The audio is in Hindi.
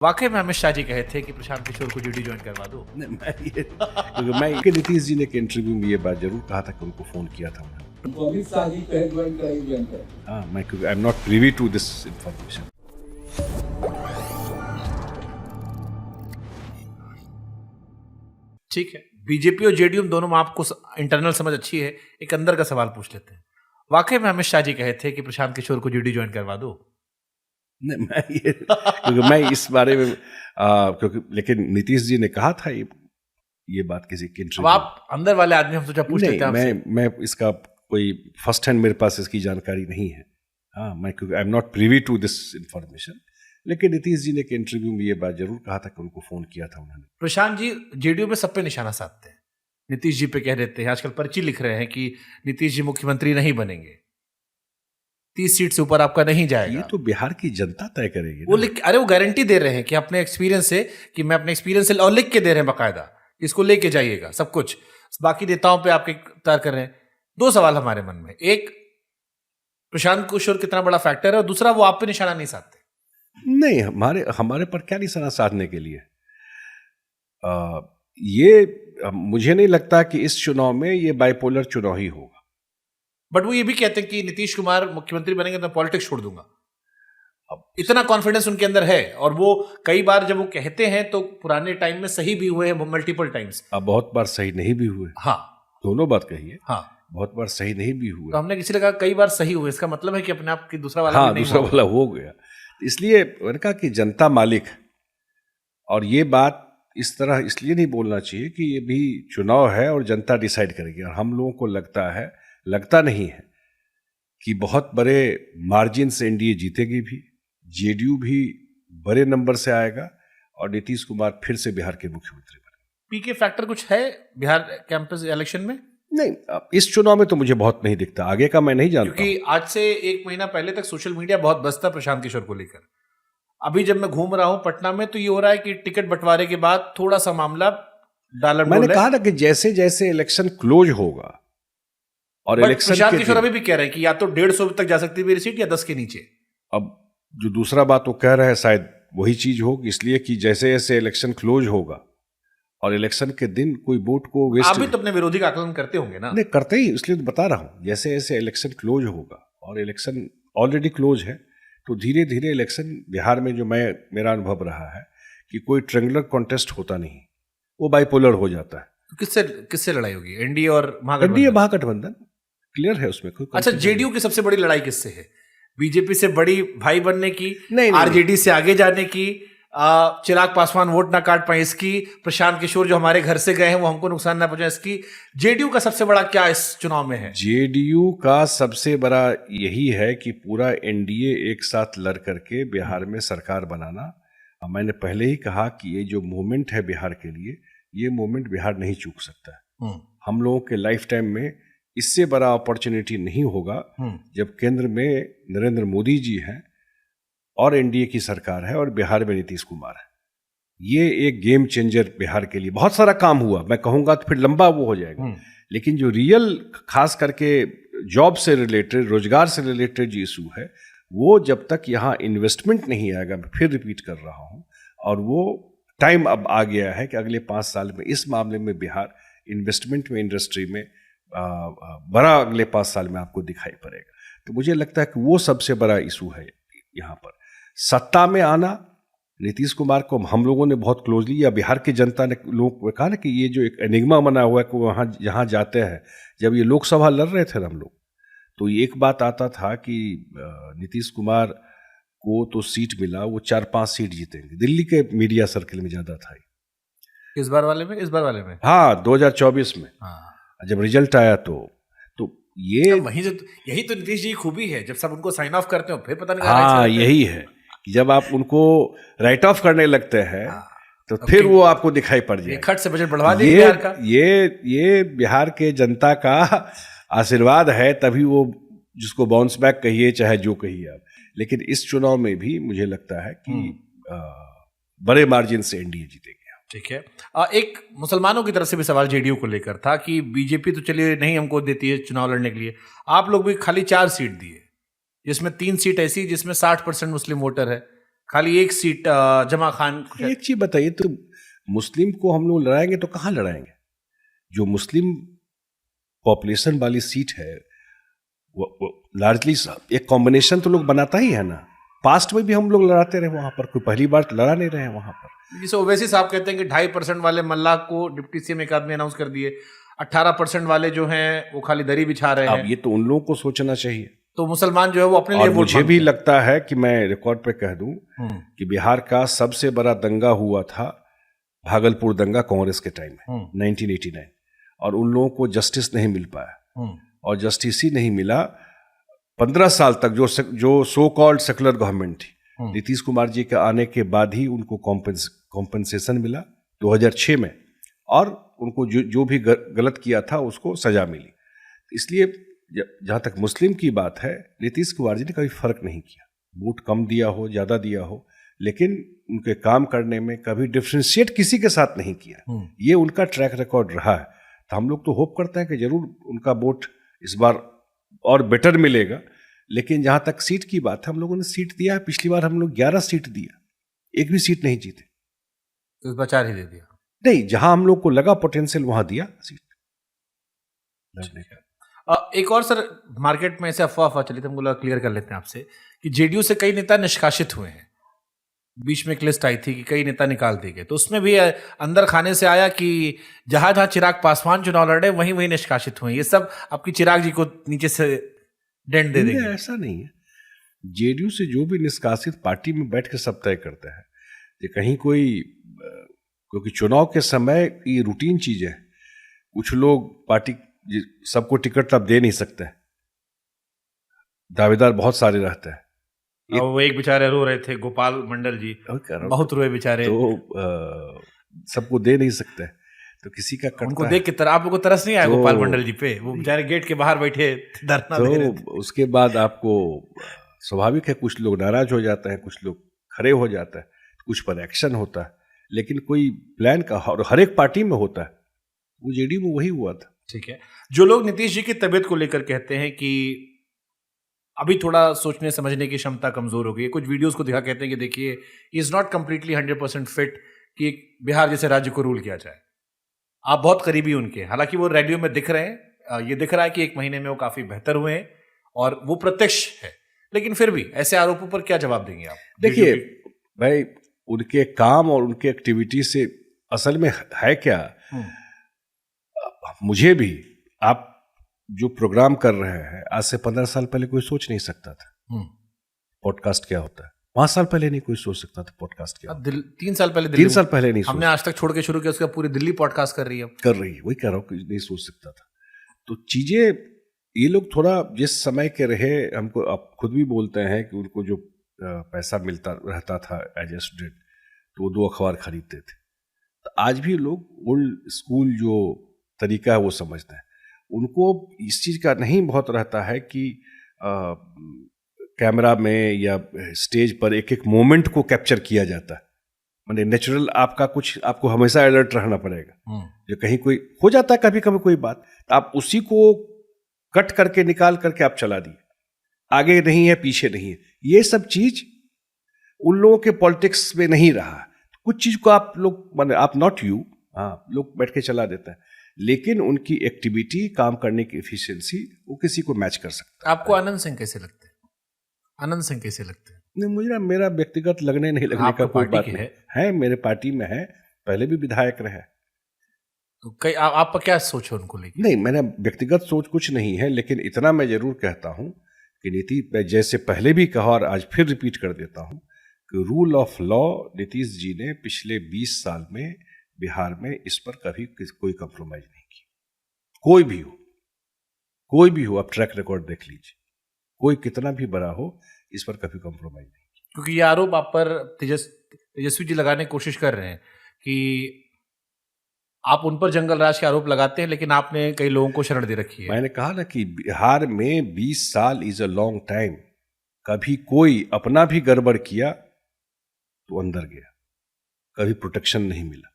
वाकई में अमित शाह जी कहे थे कि प्रशांत किशोर को जीडी ज्वाइन करवा दो। क्योंकि मैं नीतीश जी ने के इंटरव्यू में ये बात जरूर कहा था कि उनको फोन किया था उन्होंने। तो अमित शाह जी कहे ज्वाइन कराइए ज्वाइन करें। हाँ, मैं क्योंकि I am not privy to this information. ठीक है, बीजेपी और जेडीयू दोनों में आपको इंटरनल समझ अच्छी है। एक अंदर का सवाल पूछ लेते हैं। वाकई में अमित शाह जी कहे थे कि प्रशांत किशोर को जीडी ज्वाइन करवा दो। नहीं, क्योंकि मैं इस बारे में क्योंकि लेकिन नीतीश जी ने कहा था ये बात किसी के अब इंटरव्यू। आप अंदर वाले आदमी, हम सोचा पूछ लेते हैं आपसे। मैं इसका कोई फर्स्ट हैंड मेरे पास इसकी जानकारी नहीं है। हाँ, मैं क्योंकि I am not privy to this information. लेकिन नीतीश जी ने के इंटरव्यू में ये बात जरूर कहा था कि उनको फोन किया था उन्होंने। प्रशांत जी जेडीयू में सब पे निशाना साधते हैं, नीतीश जी पे कह देते हैं, आजकल पर्ची लिख रहे हैं कि नीतीश जी मुख्यमंत्री नहीं बनेंगे, 30 सीट से ऊपर आपका नहीं जाएगा। ये तो बिहार की जनता तय करेगी वो ना। लिख, अरे वो गारंटी दे रहे हैं कि अपने एक्सपीरियंस से, कि मैं अपने एक्सपीरियंस से, और लिख के दे रहे हैं बाकायदा, इसको लेके जाइएगा सब कुछ। बाकी नेताओं पे आपके तय कर रहे हैं। दो सवाल हमारे मन में, एक प्रशांत किशोर कितना बड़ा फैक्टर है, और दूसरा वो आप पे निशाना नहीं साधते। नहीं, हमारे पर क्या निशाना साधने के लिए। ये मुझे नहीं लगता कि इस चुनाव में ये बाइपोलर चुनाव ही होगा। बट वो ये भी कहते हैं कि नीतीश कुमार मुख्यमंत्री बनेंगे तो मैं पॉलिटिक्स छोड़ दूंगा। अब इतना कॉन्फिडेंस उनके अंदर है, और वो कई बार जब वो कहते हैं तो पुराने टाइम में सही भी हुए हैं, मल्टीपल टाइम्स। अब बहुत बार सही नहीं भी हुए। हाँ, दोनों बात कही है। हाँ, बहुत बार सही नहीं भी हुए। तो हमने किसी ने कहा कई बार सही हुए, इसका मतलब है कि अपने आप की दूसरा वाला हाँ, भी नहीं दूसरा हुआ। वाला हो गया। इसलिए मैंने कहा कि जनता मालिक, और ये बात इस तरह इसलिए नहीं बोलना चाहिए कि ये भी चुनाव है और जनता डिसाइड करेगी। और हम लोगों को लगता नहीं है कि बहुत बड़े मार्जिन से एनडीए जीतेगी भी, जेडीयू भी बड़े नंबर से आएगा, और नीतीश कुमार फिर से बिहार के मुख्यमंत्री बने। पीके फैक्टर कुछ है बिहार कैंपस इलेक्शन में? नहीं, इस चुनाव में तो मुझे बहुत नहीं दिखता, आगे का मैं नहीं जानता। क्योंकि आज से एक महीना पहले तक सोशल मीडिया बहुत बस था प्रशांत किशोर को लेकर। अभी जब मैं घूम रहा हूं पटना में, तो ये हो रहा है कि टिकट बंटवारे के बाद थोड़ा सा मामला डालर मैंने कहा ना कि जैसे जैसे इलेक्शन क्लोज होगा, और इलेक्शन प्रशांत के किशोर दिन, अभी भी कह रहे हैं कि या तो 150 तक जा सकती है मेरी सीट, या 10 के नीचे। अब जो दूसरा बात वो कह रहा है शायद वही चीज होगी, इसलिए कि जैसे जैसे इलेक्शन क्लोज होगा और इलेक्शन के दिन कोई वोट को वेस्ट। आप भी तो अपने विरोधी का आकलन करते होंगे ना? नहीं करते ही, इसलिए तो बता रहा हूं। जैसे जैसे इलेक्शन क्लोज होगा, और इलेक्शन ऑलरेडी क्लोज है, तो धीरे धीरे इलेक्शन बिहार में जो मेरा अनुभव रहा है कि कोई ट्रेंगुलर कॉन्टेस्ट होता नहीं, वो बाइपोलर हो जाता है। तो किससे लड़ाई होगी? एनडीए और एनडीए महागठबंधन क्लियर है उसमें कोई। अच्छा, जेडीयू की सबसे बड़ी लड़ाई किससे है? बीजेपी से बड़ी भाई बनने की, नहीं, आरजेडी से आगे जाने की, चिराग पासवान वोट ना काट पाए इसकी, प्रशांत किशोर जो हमारे घर से गए हैं वो हमको नुकसान ना पहुंचाए इसकी। जेडीयू का सबसे बड़ा क्या इस चुनाव में है? जेडीयू का सबसे बड़ा यही है कि पूरा एनडीए एक साथ लड़ करके बिहार में सरकार बनाना। मैंने पहले ही कहा कि ये जो मूवमेंट है बिहार के लिए, ये मूवमेंट बिहार नहीं चूक सकता है। हम लोगों के लाइफ टाइम में इससे बड़ा अपॉर्चुनिटी नहीं होगा जब केंद्र में नरेंद्र मोदी जी हैं और एनडीए की सरकार है और बिहार में नीतीश कुमार है। ये एक गेम चेंजर बिहार के लिए। बहुत सारा काम हुआ, मैं कहूँगा तो फिर लंबा वो हो जाएगा, लेकिन जो रियल खास करके जॉब से रिलेटेड, रोजगार से रिलेटेड जो इशू है, वो जब तक यहाँ इन्वेस्टमेंट नहीं आएगा, मैं फिर रिपीट कर रहा हूँ, और वो टाइम अब आ गया है कि अगले 5 साल में इस मामले में बिहार इन्वेस्टमेंट में, इंडस्ट्री में बड़ा अगले 5 साल में आपको दिखाई पड़ेगा। तो मुझे लगता है कि वो सबसे बड़ा इशू है यहाँ पर। सत्ता में आना, नीतीश कुमार को हम लोगों ने बहुत क्लोजली, या बिहार की जनता ने लोगों को कहा ना कि ये जो एक एनिग्मा बना हुआ है कि वहाँ जहाँ जाते हैं, जब ये लोकसभा लड़ रहे थे हम लोग, तो एक बात आता था कि नीतीश कुमार को तो सीट मिला, वो 4-5 सीट जीतेंगे। दिल्ली के मीडिया सर्कल में ज़्यादा था। इस बार वाले में हाँ, 2024 में जब रिजल्ट आया तो ये वहीं से यही तो नीतीश जी की खूबी है, जब सब उनको साइन ऑफ करते हो फिर पता नहीं। हाँ, यही है कि जब आप उनको राइट ऑफ करने लगते हैं तो फिर वो आपको दिखाई पड़ जाए। खट से बजट बढ़वा दिया बिहार का। ये बिहार के जनता का आशीर्वाद है, तभी वो जिसको बाउंस बैक कहिए चाहे जो कहिए आप। लेकिन इस चुनाव में भी मुझे लगता है कि बड़े मार्जिन से एनडीए जीतेगी। ठीक है। एक मुसलमानों की तरफ से भी सवाल जेडीयू को लेकर था कि बीजेपी तो चलिए नहीं हमको देती है चुनाव लड़ने के लिए, आप लोग भी खाली 4 सीट दिए, जिसमें 3 सीट ऐसी जिसमें 60% मुस्लिम वोटर है, खाली एक सीट जमा खान। एक चीज बताइए, तो मुस्लिम को हम लोग लड़ाएंगे तो कहाँ लड़ाएंगे? जो मुस्लिम पॉपुलेशन वाली सीट है वो लार्जली एक कॉम्बिनेशन तो लोग बनाता ही है ना। पास्ट में भी हम लोग लड़ाते रहे वहां पर, कोई पहली बार लड़ा नहीं रहे हैं वहां पर। जिसे ओवैसी साहब कहते हैं कि 2.5% वाले मल्लाह को डिप्टी सीएम एक आदमी अनाउंस कर दिए, 18% वाले जो हैं वो खाली दरी बिछा रहे हैं। अब ये तो उन लोगों को सोचना चाहिए। तो मुसलमान जो है वो अपने लिए और वोट मुझे भी मांगते हैं। लगता है कि मैं रिकॉर्ड पे कह दूं कि बिहार का सबसे बड़ा दंगा हुआ था भागलपुर दंगा कांग्रेस के टाइम में 1989, और उन लोगों को जस्टिस नहीं मिल पाया, और जस्टिस ही नहीं मिला 15 साल तक। जो सो कॉल्ड सेकुलर गवर्नमेंट थी, नीतीश कुमार जी के आने के बाद ही उनको कॉम्पनसेशन मिला 2006 में, और उनको जो भी गलत किया था उसको सजा मिली। इसलिए जहां तक मुस्लिम की बात है, नीतीश कुमार जी ने कभी फर्क नहीं किया, वोट कम दिया हो ज्यादा दिया हो, लेकिन उनके काम करने में कभी डिफ्रेंशिएट किसी के साथ नहीं किया। ये उनका ट्रैक रिकॉर्ड रहा है। तो हम लोग तो होप करते हैं कि जरूर उनका वोट इस बार और बेटर मिलेगा। लेकिन जहां तक सीट की बात है, हम लोगों ने सीट दिया है। पिछली बार हम लोग 11 सीट दिया, एक भी सीट नहीं जीते। तो इस बार 4 ही दे दिया। नहीं, जहां हम लोग को लगा पोटेंशियल वहां दिया सीट लड़ने का। एक और सर, मार्केट में ऐसे अफवाह चली थी, हम बोला क्लियर कर लेते हैं आपसे कि जेडीयू से कई नेता निष्कासित हुए हैं। बीच में एक लिस्ट आई थी कि कई नेता निकाल दिए गए, तो उसमें भी अंदर खाने से आया कि जहां जहां चिराग पासवान चुनाव लड़े वहीं वहीं निष्कासित हुए। ये सब आपकी चिराग जी को नीचे से डेंट दे देंगे? ऐसा नहीं है। जेडीयू से जो भी निष्कासित पार्टी में बैठ के सब तय करता है कि कहीं कोई, क्योंकि चुनाव के समय ये रूटीन चीज है। कुछ लोग पार्टी सबको टिकट अब दे नहीं सकते, दावेदार बहुत सारे रहते हैं। वो एक बेचारे रो रहे थे, गोपाल मंडल जी बहुत रोए बेचारे। तो सबको दे नहीं सकते, तो किसी का उनको देख के आप लोगों को तरस नहीं आया गोपाल मंडल जी पे? वो बेचारे गेट के बाहर बैठे धरना दे रहे थे। उसके बाद आपको स्वाभाविक है कुछ लोग नाराज हो जाते हैं, कुछ लोग खड़े हो जाते हैं, कुछ पर एक्शन होता है, लेकिन कोई प्लान का, और हर एक पार्टी में होता है। वो जेडीयू में वही हुआ था। ठीक है। जो लोग नीतीश जी की तबीयत को लेकर कहते हैं कि अभी थोड़ा सोचने समझने की क्षमता कमजोर हो गई है, कुछ वीडियोस को दिखा कहते हैं कि देखिए इज नॉट कंप्लीटली 100% फिट कि बिहार जैसे राज्य को रूल किया जाए। आप बहुत करीबी उनके, हालांकि वो रेडियो में दिख रहे हैं, ये दिख रहा है कि 1 महीने में वो काफी बेहतर हुए हैं और वो प्रत्यक्ष है, लेकिन फिर भी ऐसे आरोपों पर क्या जवाब देंगे आप? देखिए भाई, उनके काम और उनके एक्टिविटी से असल में है क्या, मुझे भी आप जो प्रोग्राम कर रहे हैं आज से 15 साल पहले कोई सोच नहीं सकता था पॉडकास्ट क्या होता है। 5 साल पहले नहीं कोई सोच सकता था पॉडकास्ट क्या। 3 साल पहले 3 साल पहले नहीं, हमने आज तक छोड़ के शुरू किया, उसका पूरी दिल्ली पॉडकास्ट कर रही है, वही कह रहा हूँ कि नहीं सोच सकता था। तो चीजें ये लोग थोड़ा जिस समय के रहे, हमको आप खुद भी बोलते हैं कि उनको जो पैसा मिलता रहता था एज ए स्टूडेंट, तो वो 2 अखबार खरीदते थे। तो आज भी लोग ओल्ड स्कूल जो तरीका है वो समझते हैं। उनको इस चीज का नहीं बहुत रहता है कि कैमरा में या स्टेज पर एक एक मोमेंट को कैप्चर किया जाता है। माने नेचुरल आपका कुछ, आपको हमेशा अलर्ट रहना पड़ेगा। जो कहीं कोई हो जाता है कभी कभी कोई बात, तो आप उसी को कट करके निकाल करके आप चला दिए, आगे नहीं है पीछे नहीं है। ये सब चीज उन लोगों के पॉलिटिक्स में नहीं रहा। कुछ चीज को आप लोग, माने आप नॉट यू, हाँ, लोग बैठ के चला देते हैं, लेकिन उनकी एक्टिविटी, काम करने की एफिशिएंसी वो किसी को मैच कर सकता है। आपको आनंद सिंह कैसे लगते हैं? आनंद सिंह कैसे लगते हैं? नहीं, मुझे मेरा व्यक्तिगत लगने नहीं लगने का कोई बात नहीं है। मेरे पार्टी में है, पहले भी विधायक रहे। तो कई आपका क्या सोच है उनको लेकर? नहीं, मैंने व्यक्तिगत सोच कुछ नहीं है, लेकिन इतना मैं जरूर कहता हूं कि नीति, जैसे पहले भी कहा और आज फिर रिपीट कर देता हूं कि rule of law Nitish ji ने पिछले 20 साल में बिहार में इस पर कभी कोई कंप्रोमाइज नहीं की। कोई भी हो, आप ट्रैक रिकॉर्ड देख लीजिए, कोई कितना भी बड़ा हो, इस पर कभी कंप्रोमाइज नहीं की। क्योंकि ये आरोप आप पर तेजस्वी जी लगाने की कोशिश कर रहे हैं कि आप उन पर जंगल राज के आरोप लगाते हैं, लेकिन आपने कई लोगों को शरण दे रखी है। मैंने कहा ना कि बिहार में 20 साल इज अ लॉन्ग टाइम। कभी कोई अपना भी गड़बड़ किया तो अंदर गया, कभी प्रोटेक्शन नहीं मिला।